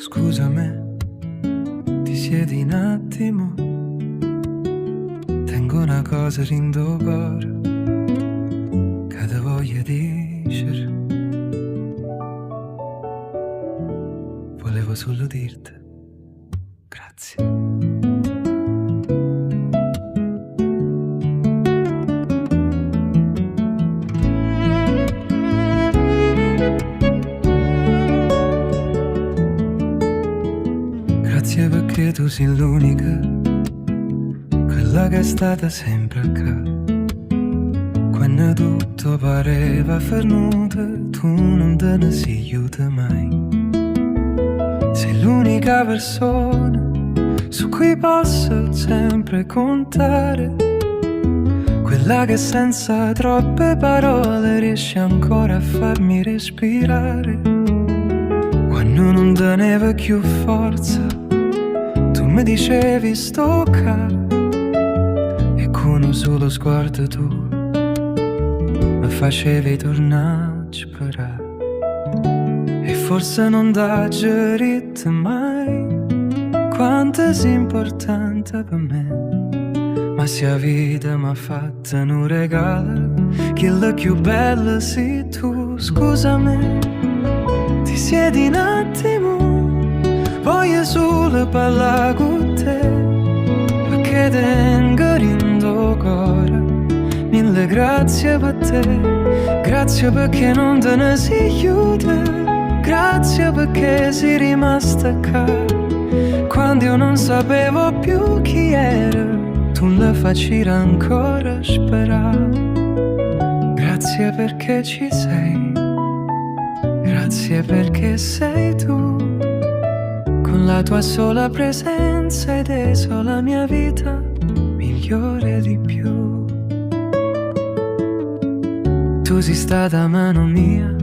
Scusami, ti siedi un attimo, tengo una cosa rindo cuore che te voglio dire. Volevo solo dirti grazie. Grazie perché tu sei l'unica, quella che è stata sempre accanto. Quando tutto pareva fernuto, tu non te ne sei aiuta mai. Sei l'unica persona su cui posso sempre contare, quella che senza troppe parole riesce ancora a farmi respirare. Quando non tenevo più forza, tu mi dicevi sto qua, e con un solo sguardo tu mi facevi tornare a sperare. E forse non t'ha gerito mai quanto sei importante per me, ma se la vita mi ha fatto un regalo, quello più bello sei tu. Scusami, ti siedi un attimo, voglio solo parlare con te, perché tengo rindo cuore. Mille grazie per te, grazie perché non te ne sei aiuta, grazie perché sei rimasta qua quando io non sapevo più chi ero, tu la facevi ancora sperare. Grazie perché ci sei, grazie perché sei tu, con la tua sola presenza ed reso la mia vita migliore di più. Tu sei stata mano mia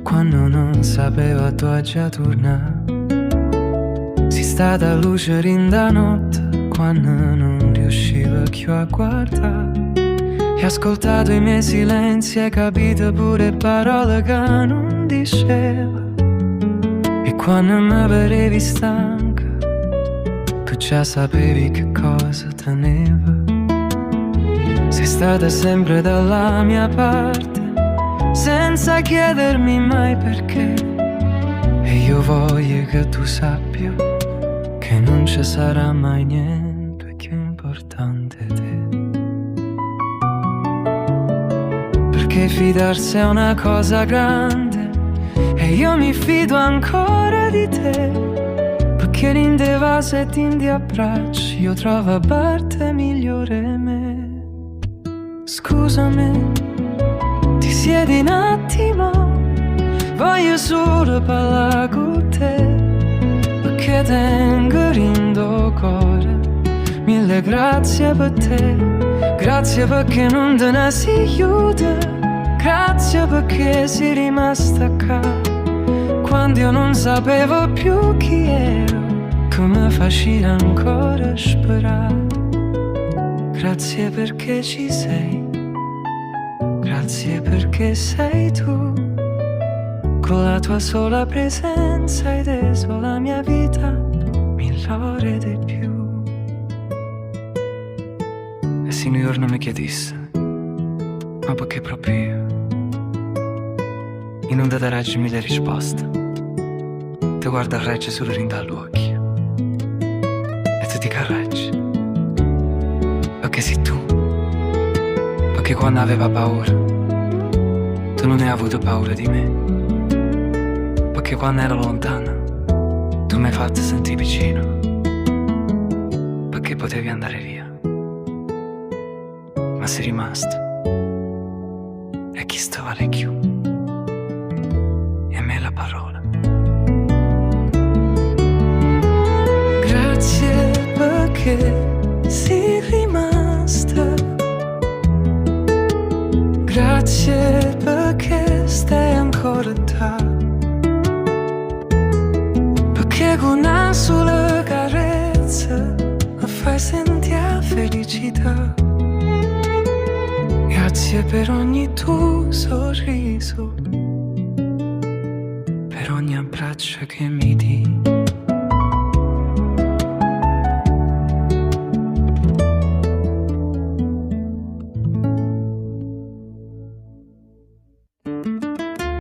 quando non sapevo a tua già tornare, sei stata luce in da notte quando non riuscivo più a guardare. Hai ascoltato i miei silenzi, hai capito pure parole che non dicevo, e quando mi vedevi stanca tu già sapevi che cosa tenevo. Sei stata sempre dalla mia parte senza chiedermi mai perché, e io voglio che tu sappia che non ci sarà mai niente più importante di te. Perché fidarsi è una cosa grande e io mi fido ancora di te, perché in te vase e in te abbracci io trovo a parte migliore me. Scusami, ti siedi un attimo, voglio solo parlare con te, perché tengo rindo cuore. Mille grazie per te, grazie perché non te ne sei aiuta, grazie perché sei rimasta qua quando io non sapevo più chi ero, come facevi ancora sperare. Grazie perché ci sei, grazie perché sei tu, con la tua sola presenza hai reso la mia vita migliore di più. E se un giorno mi chiedesse, ma perché proprio io non ti darei mille risposte, ti guarda a regge solo in dall'occhio e ti dico a regge, perché sei tu, perché quando aveva paura tu non hai avuto paura di me, perché quando ero lontana tu mi hai fatto sentire vicino, perché potevi andare via ma sei rimasto, e chi sta vale più, e a me la parola. Grazie perché sei rimasta, grazie perché stai ancora da, perché con una sola carezza mi fai sentire felicità. Grazie per ogni tuo sorriso, per ogni abbraccio che mi di.